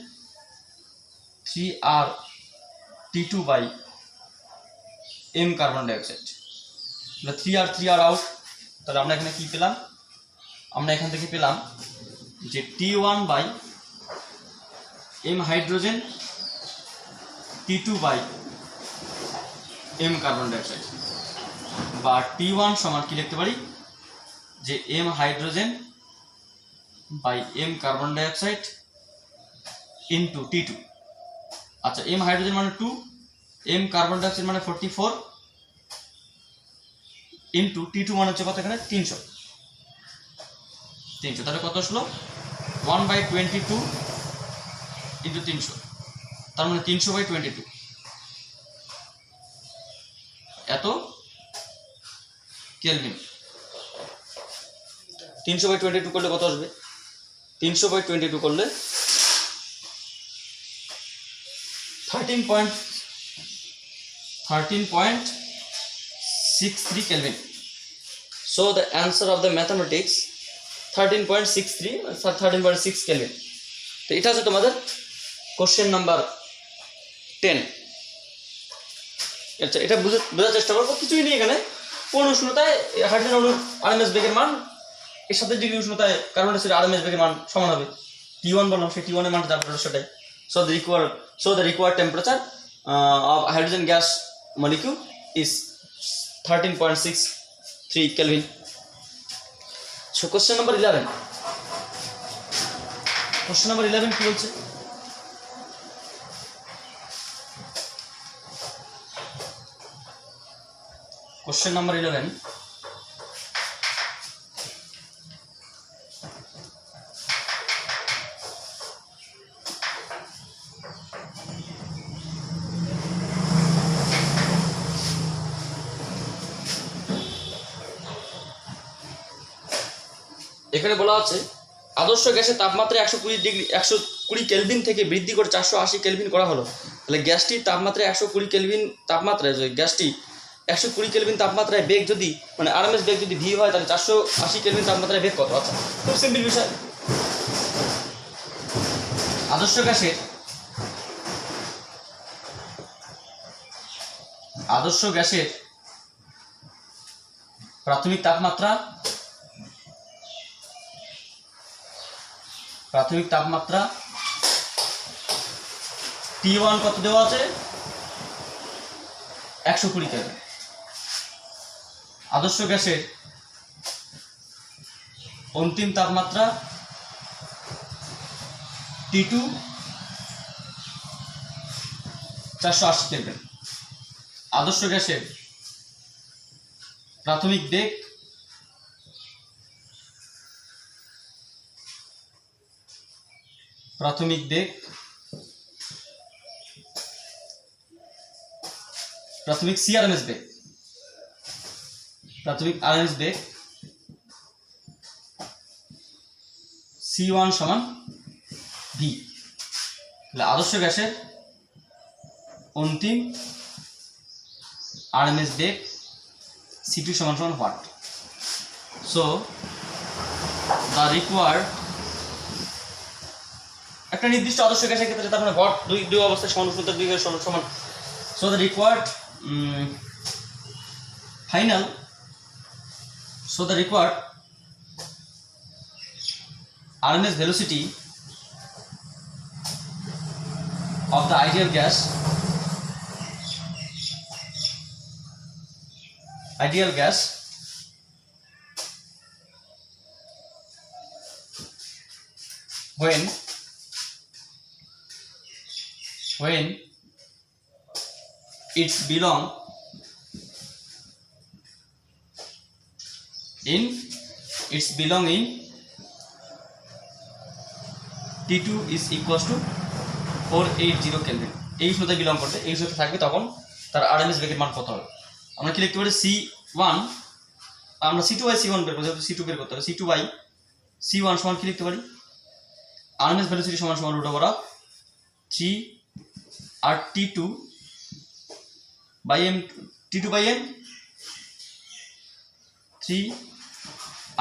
3RT2 by M carbon dioxide. 3R out. তাহলে আমরা এখানে কি পেলাম? আমরা এখান থেকে পেলাম যে T1 by M hydrogen, T2 by M carbon dioxide. বা T1 সমান কি লিখতে পারি যে m hydrogen by m carbon dioxide into T2। আচ্ছা, m হাইড্রোজেন মানে 2, m কার্বন ডাইঅক্সাইড মানে 44 ইনটু T2 মানে হচ্ছে কত এখানে 300। তাহলে কত আসলো 1/22 ইনটু 300, তার মানে 300/22 এত কেলভিন। 300/22 করলে কত আসবে? 300/22 করলে 13.63 Kelvin. So the answer of the mathematics 13.6 Kelvin. তো এটা হচ্ছে তোমাদের কোশ্চেন নাম্বার 10। আচ্ছা, এটা বোঝার চেষ্টা করবো। কিছুই নেই এখানে। কোন উষ্ণতায় হাইড্রোজেন অণুর আরএমএস বেগের মান এর সাথে ডিগ্রি উষ্ণতায় কার্বন ডাইঅক্সাইডের আরএমএস বেগের মান সমান হবে। T1 বললাম, সেই T1 এর মানটা জানতে পারো সেটাই। So the required temperature of hydrogen gas molecule is 13.63 Kelvin. So question number 11. Question number 11 কি বলছে? Question number 11. এখানে বলা আছে আদর্শ গ্যাসের তাপমাত্রা 120 কেলভিন থেকে বৃদ্ধি করে 480 কেলভিন করা হলো। তাহলে গ্যাসটির তাপমাত্রা 120 কেলভিন তাপমাত্রায়, গ্যাসটি 120 কেলভিন তাপমাত্রায় বেগ যদি মানে আরএমএস বেগ যদি ভি হয়, তাহলে 480 কেলভিন তাপমাত্রায় বেগ কত? আচ্ছা, খুব সিম্পল বিষয়। আদর্শ গ্যাসের প্রাথমিক তাপমাত্রা T1 কত দেওয়া আছে? 120 কেলভিন। আদর্শ গ্যাসের অন্তিম তাপমাত্রা T2 480 কেলভিন। আদর্শ গ্যাসের প্রাথমিক বেগ প্রাথমিক আরএমএস বেগ C1 সমান V। তাহলে আদর্শ গ্যাসের অন্তিম আরএমএস বেগ C2 সমান হোয়াট? সো দ্য রিকোয়ার্ড একটা নির্দিষ্ট আদর্শ গ্যাসের ক্ষেত্রে তার মানে ভর দুই অবস্থায় সমান, উষ্ণতা দুই সমান। So the required RMS velocity of the ideal gas when it's belong in T2 is equals to 480 Kelvin। এই উষ্ণতায় বিলং করবে, এই উষ্ণতা থাকবে, তখন তার আরএমএস বেগের মান কত হবে? আমরা কি লিখতে পারি? C1, আমরা C2/C1 বের করতে হবে, C2 বের করতে হবে। C2/C1 সমান কি লিখতে পারি? আরএমএস ভেলোসিটি সমান root over of 3 R T2/m 3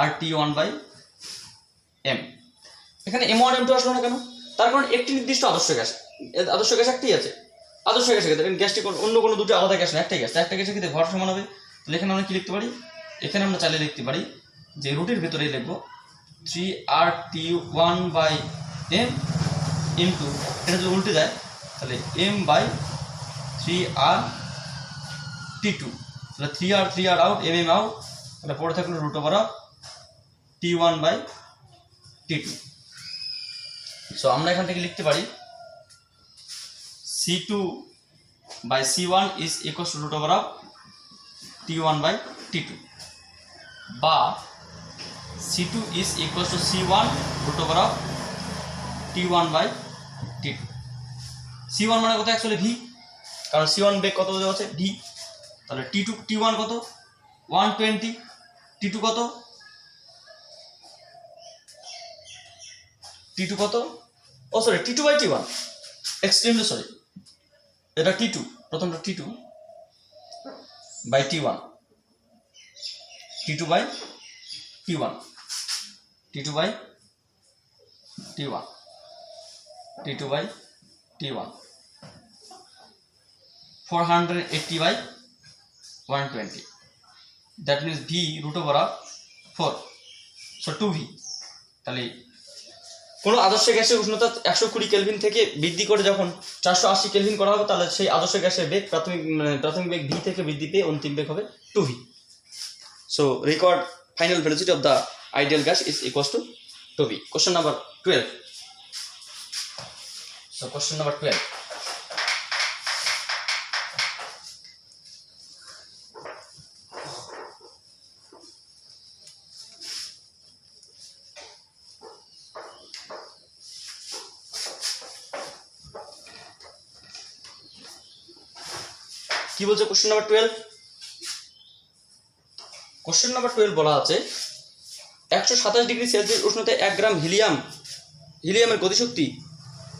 R T1/m। এখানে M1 M2 আসলো না কেন? তার কারণ একটি নির্দিষ্ট আদর্শ গ্যাস একটাই আছে। আদর্শ গ্যাসের ক্ষেত্রে গ্যাসটি অন্য কোনো দুটো আলাদা গ্যাস না, একটাই গ্যাস। একটা গ্যাসের ক্ষেত্রে ভর সমান হবে। তাহলে এখানে আমরা কি লিখতে পারি? এখানে আমরা চাইলে লিখতে পারি যে রুটের ভেতরেই লিখবো 3RT1/m ইন্টু, এটা যদি উল্টে যায় তাহলে M/3RT2 তাহলে 3r আউট, mm আউট, তাহলে পড়ে থাকলো √T1/T2। সো আমরা এখান থেকে লিখতে পারি C2/C1 is equal to √T1/T2, বা C2 is equal to C1 √T1/T2। C1 মানে কত অ্যাকচুয়ালি ভি, কারণ C1 বেগ কত দেওয়া আছে ভি। তাহলে T1 কত 120, T2 কত ও সরি T2/T1, এক্সট্রিমলি সরি, এটা T2, প্রথমটা T2/T1, T2/T1, T2/T1, T2/T1, 480/120, that means V √4, so 2V। তাহলে কোনো আদর্শ গ্যাসের উষ্ণতা 120 কেলভিন থেকে বৃদ্ধি করে যখন 480 কেলভিন করা হবে, তাহলে সেই আদর্শ গ্যাসের বেগ প্রাথমিক বেগ ভি থেকে বৃদ্ধি পেয়ে অন্তিম বেগ হবে 2V। So record final velocity of the ideal gas is equals two 2V। Question number 12। So question number 12, কি বলছে কোশ্চেন নাম্বার 12? কোশ্চেন নাম্বার 12 বলা আছে 127 ডিগ্রি সেলসিয়াস উষ্ণতায় 1 গ্রাম হিলিয়ামের গতিশক্তি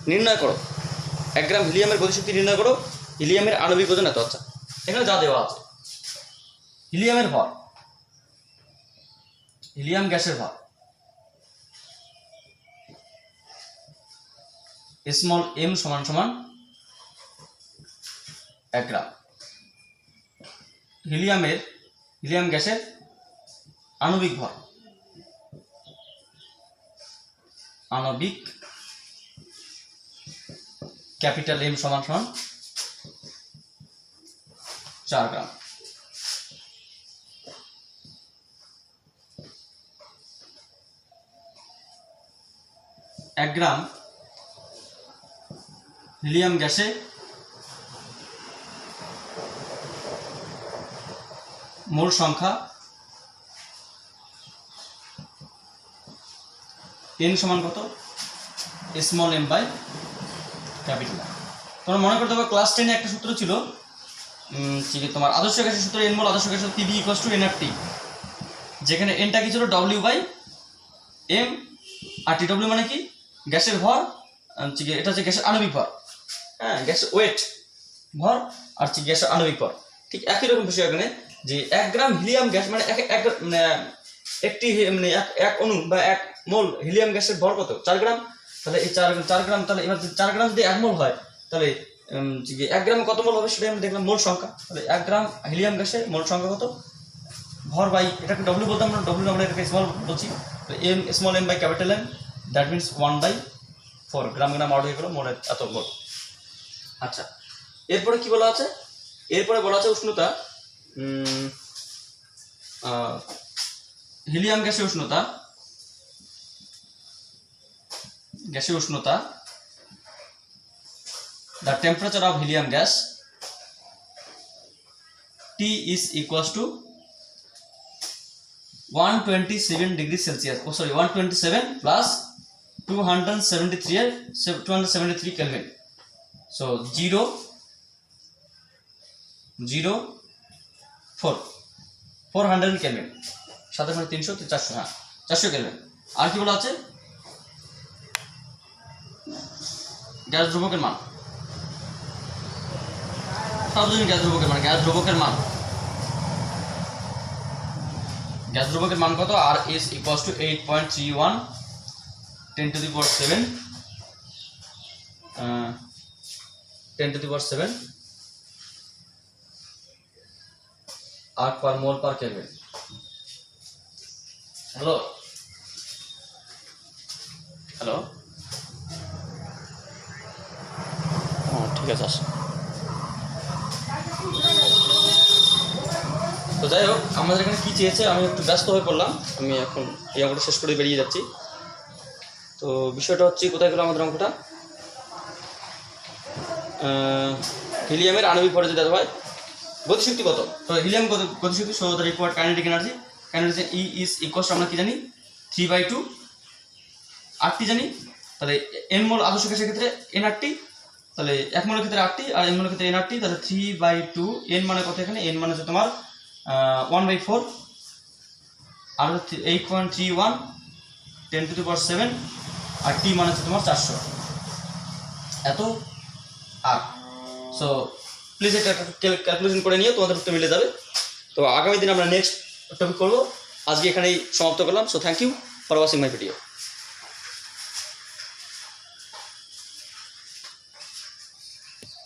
নির্ণয় করো। 1 গ্রাম হিলিয়ামের গতিশক্তি নির্ণয় করো। হিলিয়ামের আণবিক ওজন এত। আচ্ছা, এখানে যা দেওয়া আছে হিলিয়ামের ভর, হিলিয়াম গ্যাসের ভর স্মল m সমান 1 গ্রাম। হিলিয়াম গ্যাসের আণবিক ভর, আণবিক ক্যাপিটাল M সমান 4 গ্রাম। এক গ্রাম হিলিয়াম গ্যাসে মোল সংখ্যা n সমান কত? Small m by capital M। তোমরা মনে করতে পারো ক্লাস 10 এ একটা সূত্র ছিল, তোমার আদর্শ গ্যাসের সূত্র n মোল আদর্শ গ্যাসের PV = nRT, যেখানে nটা কি ছিল W বাই m, আর TW মানে কি গ্যাসের ভর, এটা হচ্ছে গ্যাসের আণবিক ভর, হ্যাঁ গ্যাসের ওয়েট ভর আর গ্যাসের আণবিক ভর। ঠিক একই রকম বিষয় এখানে, যে 1 গ্রাম হিলিয়াম গ্যাস মানে একটি মানে এক অণু বা 1 মোল হিলিয়াম গ্যাসের ভর কত? 4 গ্রাম। তাহলে এই 4 গ্রাম, তাহলে এবার 4 গ্রাম যদি 1 মোল হয়, তাহলে 1 গ্রামে কত মোল হবে সেটা আমরা দেখলাম মোল সংখ্যা। তাহলে 1 গ্রাম হিলিয়াম গ্যাসের মোল সংখ্যা কত? ভর বাই, এটাকে ডব্লিউ বলতাম আমরা, ডব্লিউ আমরা এটাকে স্মল বলছি, m small m by capital M, that means 1/4 gram out হয়ে গেল মোলের এত মোল। আচ্ছা, এরপরে কি বলা আছে? এরপরে বলা আছে উষ্ণতা, হিলিয়াম গ্যাসের উষ্ণতা, the temperature of helium gas T is equals to 127 degrees Celsius, 127 plus 273 Kelvin, so 400 Kelvin, 7 মানে 300 তো 400, হ্যাঁ 400 Kelvin। আর কি বলা আছে? গ্যাস ধ্রুবকের মান, সার্বজনীন গ্যাস ধ্রুবকের মান, গ্যাস ধ্রুবকের মান কত? আর is equals to 8.31 10 to the power 7 10 to the power 7 আর per mole per Kelvin। Hello, ঠিক আছে। যাই হোক, আমাদের এখানে কী চেয়েছে আমি একটু ব্যস্ত হয়ে পড়লাম, আমি এখন এই অঙ্কটা শেষ করে বেরিয়ে যাচ্ছি। তো বিষয়টা হচ্ছে, কোথায় গেলো আমাদের অঙ্কটা? হিলিয়ামের আণবিক ভরে যদি হয় গতিশক্তি কত, তো হিলিয়াম গতিশক্তি, so the required kinetic energy, E is equals আমরা কি জানি 3/2 8টি জানি। তাহলে এন মোল আদর্শ গ্যাসের ক্ষেত্রে NRT, তাহলে 1 মোলের ক্ষেত্রে 8টি আর এন মোলের ক্ষেত্রে NRT, তাহলে 3/2 এন মানে কত এখানে? এন মানে হচ্ছে তোমার 1/4 আর 8.31 10⁻⁷, আর টি মানে হচ্ছে তোমার 400 এত আর। সো প্লিজ এটা ক্যালকুলেশন করে নিয়ে তোমাদের উত্তর মিলে যাবে। তো আগামী দিন আমরা নেক্সট টপিক করবো। আজকে এখানেই সমাপ্ত করলাম। So thank you for watching my video.